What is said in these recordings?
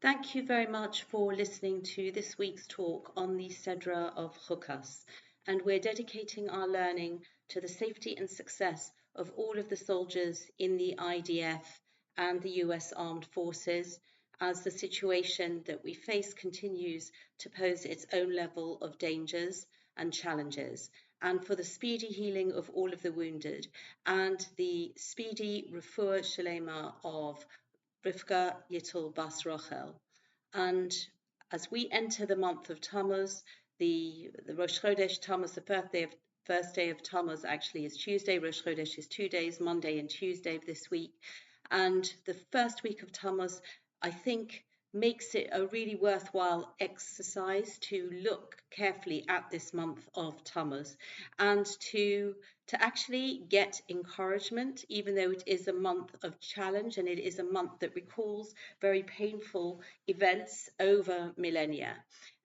Thank you very much for listening to this week's talk on the Sedra of Chukas, and we're dedicating our learning to the safety and success of all of the soldiers in the IDF and the US Armed Forces, as the situation that we face continues to pose its own level of dangers and challenges, and for the speedy healing of all of the wounded, and the speedy refuah sheleima of Rivka Yittel bas Rochel. And as we enter the month of Tammuz, the Rosh Chodesh Tammuz, the first day of Tammuz actually is Tuesday. Rosh Chodesh is 2 days, Monday and Tuesday of this week. And the first week of Tammuz, I think, makes it a really worthwhile exercise to look carefully at this month of Tammuz and to actually get encouragement, even though it is a month of challenge and it is a month that recalls very painful events over millennia.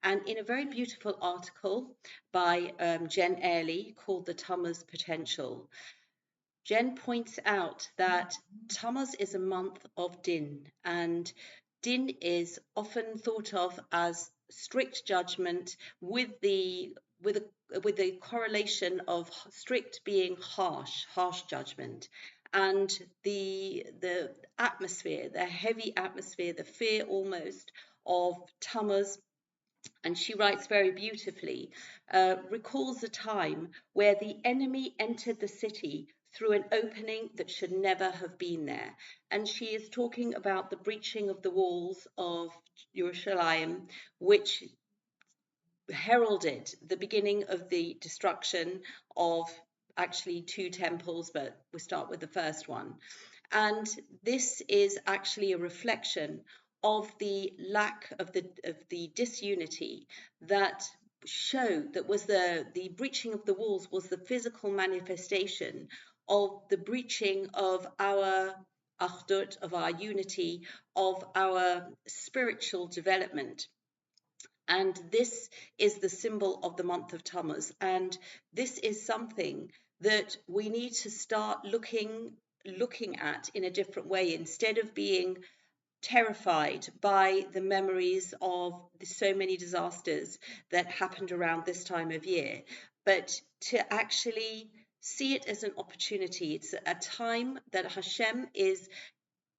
And in a very beautiful article by Jen Early called The Tammuz Potential, Jen points out that Tammuz is a month of din, and din is often thought of as strict judgment with the correlation of strict being harsh judgment, and the atmosphere, the heavy atmosphere, the fear almost of Tammuz. And she writes very beautifully, recalls a time where the enemy entered the city through an opening that should never have been there. And she is talking about the breaching of the walls of Jerusalem, which heralded the beginning of the destruction of actually 2 temples, but we start with the first one. And this is actually a reflection of the lack of the disunity that showed that was the breaching of the walls was the physical manifestation of the breaching of our achdut, of our unity, of our spiritual development. And this is the symbol of the month of Tammuz. And this is something that we need to start looking at in a different way, instead of being terrified by the memories of so many disasters that happened around this time of year, but to actually see it as an opportunity. It's a time that Hashem is,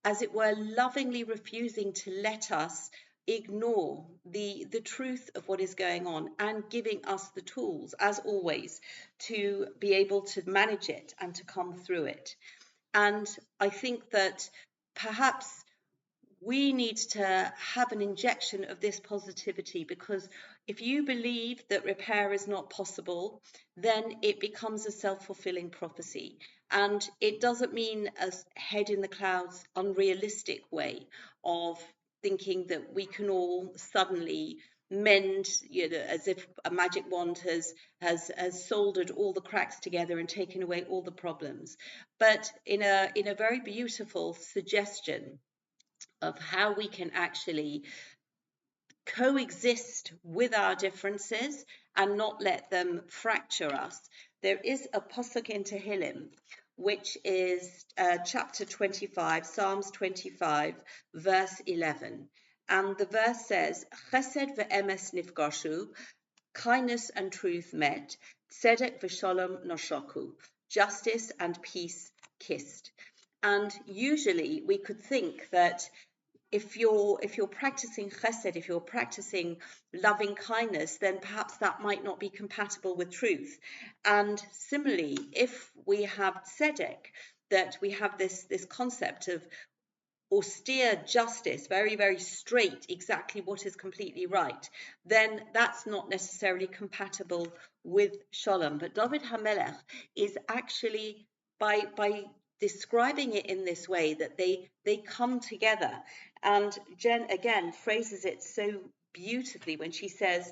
as it were, lovingly refusing to let us ignore the truth of what is going on, and giving us the tools, as always, to be able to manage it and to come through it. And I think that perhaps we need to have an injection of this positivity, because if you believe that repair is not possible, then it becomes a self-fulfilling prophecy. And it doesn't mean a head in the clouds, unrealistic way of thinking that we can all suddenly mend, as if a magic wand has soldered all the cracks together and taken away all the problems. But in a very beautiful suggestion of how we can actually coexist with our differences and not let them fracture us. There is a pasuk in Tehillim, which is chapter 25, Psalms 25, verse 11. And the verse says, Chesed ve'emes nifgashu, kindness and truth met, tzedek v'shalom noshoku, justice and peace kissed. And usually we could think that if you're practicing chesed, if you're practicing loving kindness, then perhaps that might not be compatible with truth. And similarly, if we have tzedek, that we have this concept of austere justice, very, very straight, exactly what is completely right, then that's not necessarily compatible with shalom. But David HaMelech is actually, by describing it in this way, that they come together. And Jen again phrases it so beautifully when she says,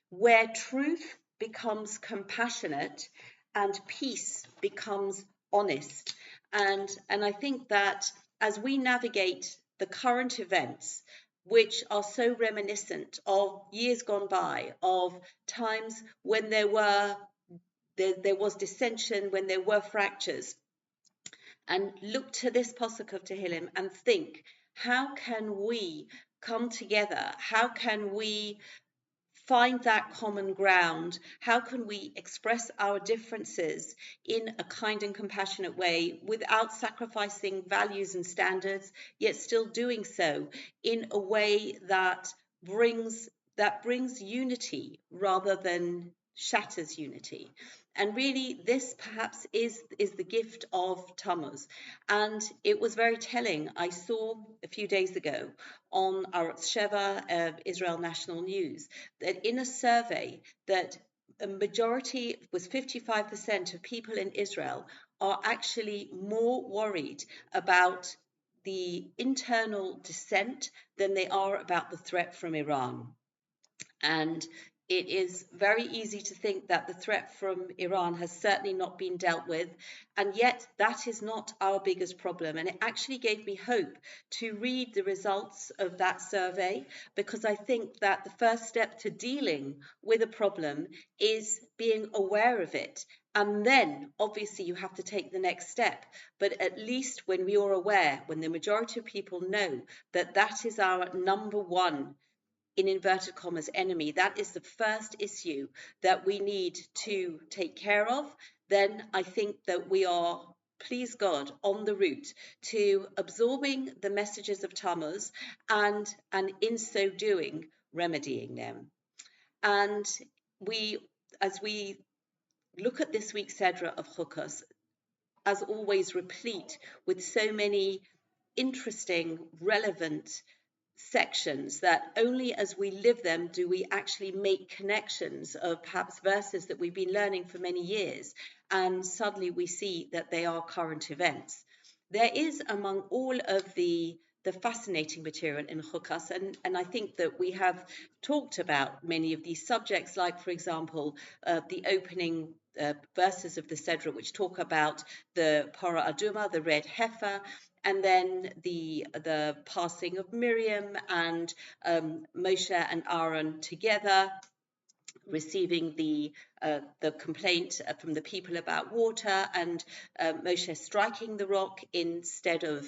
where truth becomes compassionate and peace becomes honest. And I think that as we navigate the current events, which are so reminiscent of years gone by, of times when there was dissension, when there were fractures, and look to this pasuk of Tehillim and think, how can we come together? How can we find that common ground? How can we express our differences in a kind and compassionate way without sacrificing values and standards, yet still doing so in a way that brings unity rather than shatters unity? And really, this perhaps is the gift of Tammuz. And it was very telling. I saw a few days ago on Arutz Israel National News, that in a survey that a majority, was 55% of people in Israel, are actually more worried about the internal dissent than they are about the threat from Iran. And it is very easy to think that the threat from Iran has certainly not been dealt with, and yet that is not our biggest problem. And it actually gave me hope to read the results of that survey, because I think that the first step to dealing with a problem is being aware of it. And then, obviously, you have to take the next step. But at least when we are aware, when the majority of people know that that is our number one, in inverted commas, enemy, that is the first issue that we need to take care of, then I think that we are, please God, on the route to absorbing the messages of Tammuz and in so doing, remedying them. And as we look at this week's Sedra of Chukas, as always, replete with so many interesting, relevant sections that only as we live them do we actually make connections of perhaps verses that we've been learning for many years, and suddenly we see that they are current events. There is, among all of the fascinating material in Chukas, and I think that we have talked about many of these subjects, like, for example, the opening verses of the Sedra, which talk about the Parah Aduma, the Red Heifer, and then the passing of Miriam and Moshe and Aaron together, receiving the complaint from the people about water, and Moshe striking the rock instead of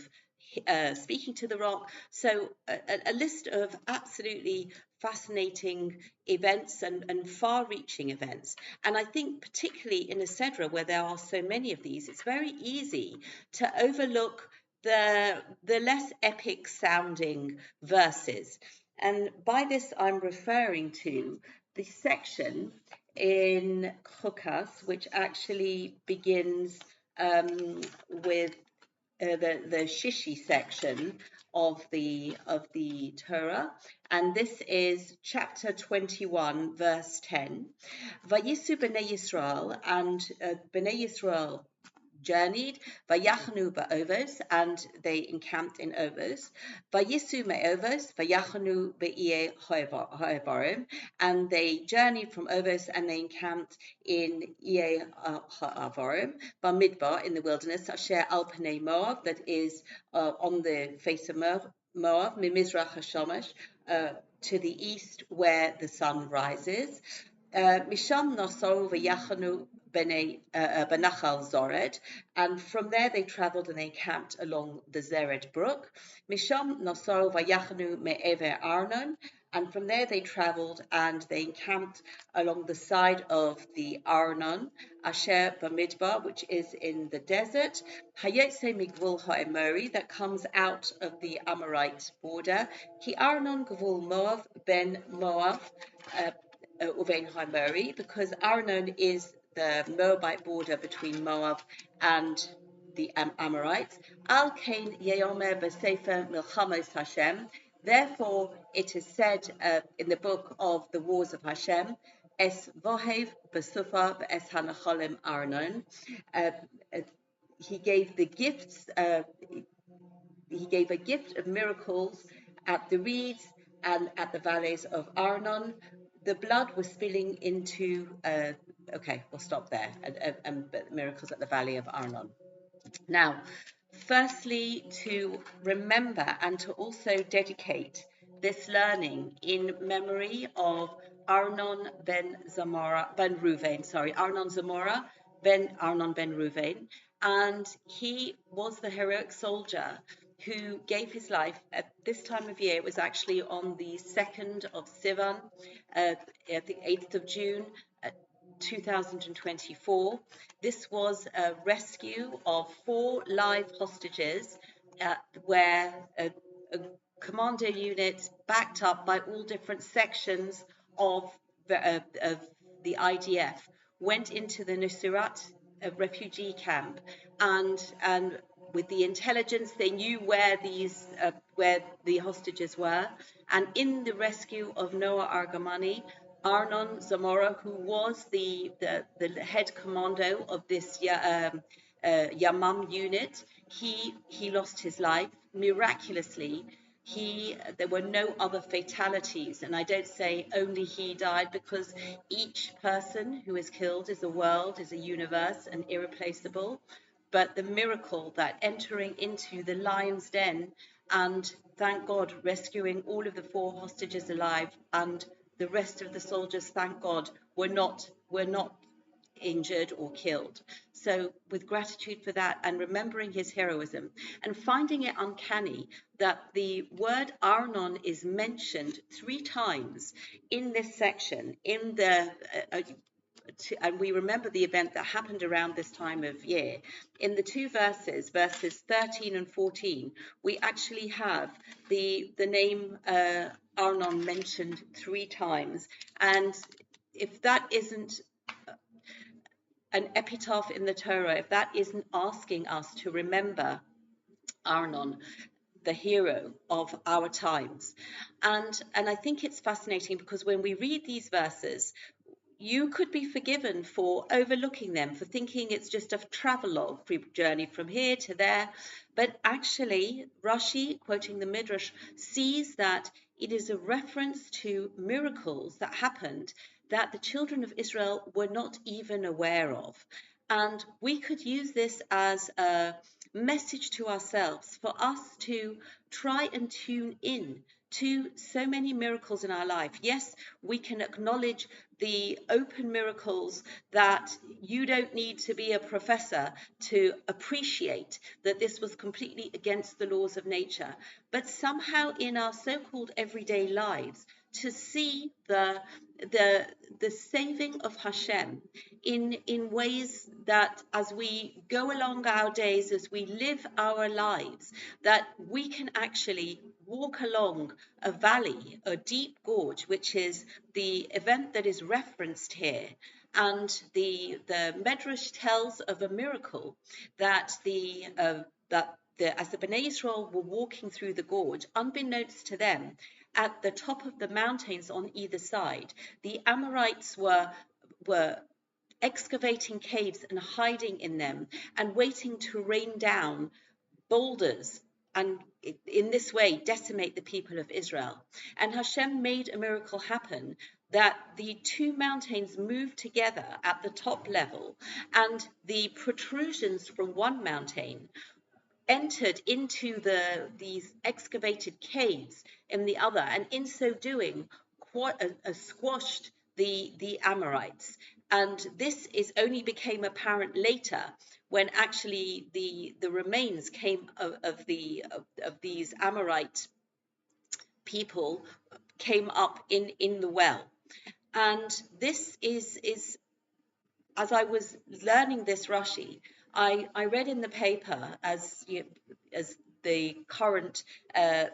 speaking to the rock. So a list of absolutely fascinating events and far-reaching events. And I think particularly in a Sedra where there are so many of these, it's very easy to overlook the less epic sounding verses. And by this I'm referring to the section in Chukas, which actually begins with the Shishi section of the Torah, and this is chapter 21, verse 10. Vayisu b'nei Yisrael, and b'nei Yisrael journeyed, vayachnu ba'ovos, and they encamped in Ovos, vayisu me'ovos, vayachnu be'ie ha'avarim, and they journeyed from Ovos and they encamped in Ie ha'avarim, b'midbar, in the wilderness, asher al pnei Moab, that is on the face of Moab, mimizrach hashamash, to the east where the sun rises. Misham nasaru v'yachanu Benachal Zored, and from there they travelled and they encamped along the Zered brook. Misham Nasor Vayachnu Me'ever Arnon, and from there they travelled and they encamped along the side of the Arnon, Asher Bamidbar, which is in the desert. Hayotse Migvul Ha'emori, that comes out of the Amorite border. Ki Arnon Gvul Moav Ben Moav Uvein Ha'emori, because Arnon is the Moabite border between Moab and the Amorites. Al Kain Yeomer B'Sefer Milchamos Hashem. Therefore, it is said in the book of the Wars of Hashem, Es Vohev B'Sufa B'Es Hanacholim Arnon. He gave the gifts. He gave a gift of miracles at the reeds and at the valleys of Arnon. The blood was spilling into. Okay, we'll stop there. And miracles at the valley of Arnon. Now, firstly, to remember and to also dedicate this learning in memory of Arnon Zamora, Arnon ben Reuven, and he was the heroic soldier who gave his life at this time of year. It was actually on the 2nd of Sivan, at the 8th of June, 2024. This was a rescue of 4 live hostages, where a commando unit backed up by all different sections of the IDF went into the Nuseirat refugee camp, and with the intelligence, they knew where the hostages were. And in the rescue of Noah Argamani, Arnon Zamora, who was the head commando of this Yamam unit, he lost his life miraculously. There were no other fatalities, and I don't say only he died, because each person who is killed is a world, is a universe, and irreplaceable. But the miracle that entering into the lion's den and, thank God, rescuing all of the 4 hostages alive, and the rest of the soldiers, thank God, were not injured or killed. So with gratitude for that, and remembering his heroism, and finding it uncanny that the word Arnon is mentioned 3 times in this section, in the and we remember the event that happened around this time of year. In the 2 verses 13 and 14, we actually have the name Arnon mentioned 3 times. And if that isn't an epitaph in the Torah, if that isn't asking us to remember Arnon, the hero of our times. And I think it's fascinating, because when we read these verses, you could be forgiven for overlooking them, for thinking it's just a travelogue journey from here to there. But actually, Rashi, quoting the Midrash, sees that it is a reference to miracles that happened that the children of Israel were not even aware of. And we could use this as a message to ourselves, for us to try and tune in to so many miracles in our life. Yes, we can acknowledge the open miracles that you don't need to be a professor to appreciate, that this was completely against the laws of nature. But somehow in our so-called everyday lives, to see the saving of Hashem in ways that, as we go along our days, as we live our lives, that we can actually walk along a valley, a deep gorge, which is the event that is referenced here. And the Medrash tells of a miracle that as the Bnei Israel were walking through the gorge, unbeknownst to them, at the top of the mountains on either side, the Amorites were excavating caves and hiding in them, and waiting to rain down boulders, and in this way decimate the people of Israel. And Hashem made a miracle happen, that the 2 mountains moved together at the top level, and the protrusions from one mountain entered into these excavated caves in the other, and in so doing squashed the Amorites. And this only became apparent later, when actually the remains came of these Amorite people came up in the well. And this is as I was learning this Rashi, I read in the paper, as the current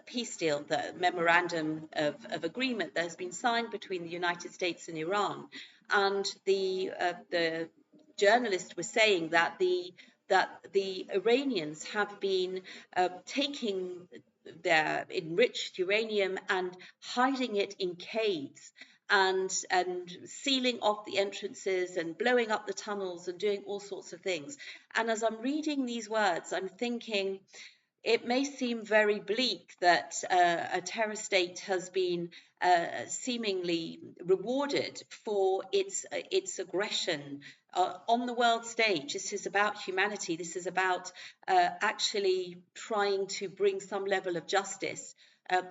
peace deal, the memorandum of agreement that has been signed between the United States and Iran, and the journalist was saying that the Iranians have been taking their enriched uranium and hiding it in caves, and sealing off the entrances and blowing up the tunnels and doing all sorts of things. And as I'm reading these words, I'm thinking, it may seem very bleak that a terror state has been seemingly rewarded for its aggression on the world stage. This is about humanity. This is about actually trying to bring some level of justice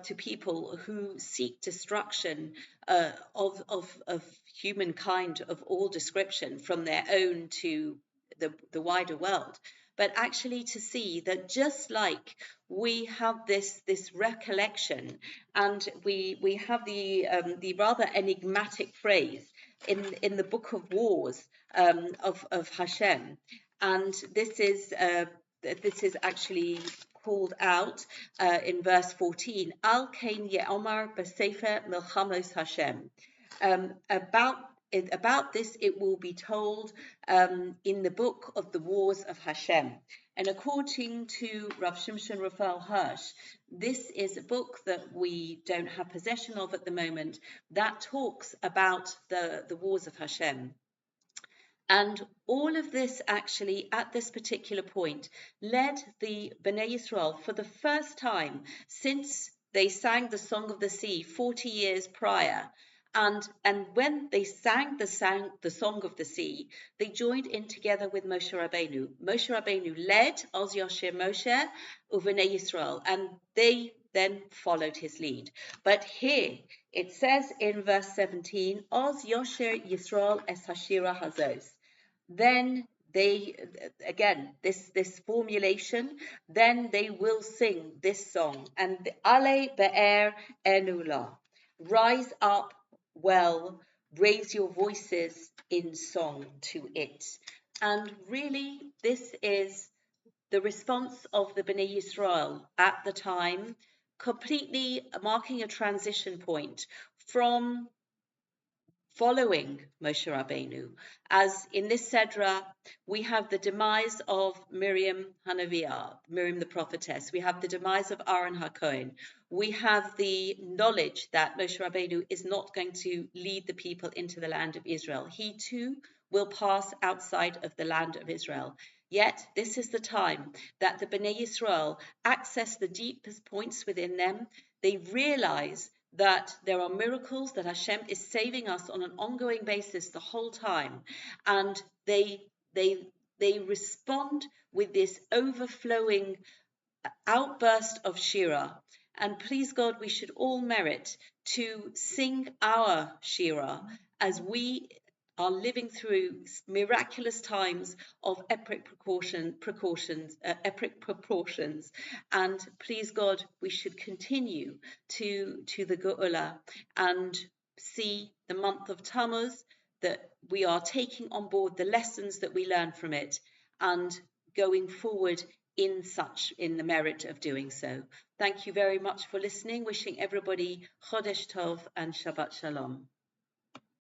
to people who seek destruction of humankind of all description, from their own to the wider world. but actually to see that just like we have this recollection, and we have the rather enigmatic phrase in the Book of Wars of Hashem, and this is actually called out in verse 14. Al Kain Ye'omar B'Sefer Milchamos Hashem. About this it will be told in the book of the wars of Hashem. And according to Rav Shimshon Raphael Hirsch, this is a book that we don't have possession of at the moment that talks about the wars of Hashem. And all of this actually, at this particular point, led the Bnei Yisrael for the first time since they sang the Song of the Sea 40 years prior. And when they sang the Song of the Sea, they joined in together with Moshe Rabbeinu. Moshe Rabbeinu led Oz Yosher Moshe Uvnei Yisrael, and they then followed his lead. But here it says in verse 17, Oz Yosher Yisrael es Hashira Hazos. Then they, again, this formulation, then they will sing this song. And Ale Be'er Enula, rise up well, raise your voices in song to it. And really, this is the response of the Bnei Yisrael at the time, completely marking a transition point from following Moshe Rabbeinu. As in this Sedra, we have the demise of Miriam Hanaviah, Miriam the prophetess. We have the demise of Aaron HaKohen. We have the knowledge that Moshe Rabbeinu is not going to lead the people into the land of Israel. He too will pass outside of the land of Israel. Yet this is the time that the Bnei Yisrael access the deepest points within them. They realize that there are miracles, that Hashem is saving us on an ongoing basis the whole time. And they respond with this overflowing outburst of Shira. And please God, we should all merit to sing our Shira as we are living through miraculous times of epic proportions, and please God, we should continue to the Geula and see the month of Tammuz, that we are taking on board the lessons that we learn from it and going forward in the merit of doing so. Thank you very much for listening. Wishing everybody Chodesh Tov and Shabbat Shalom.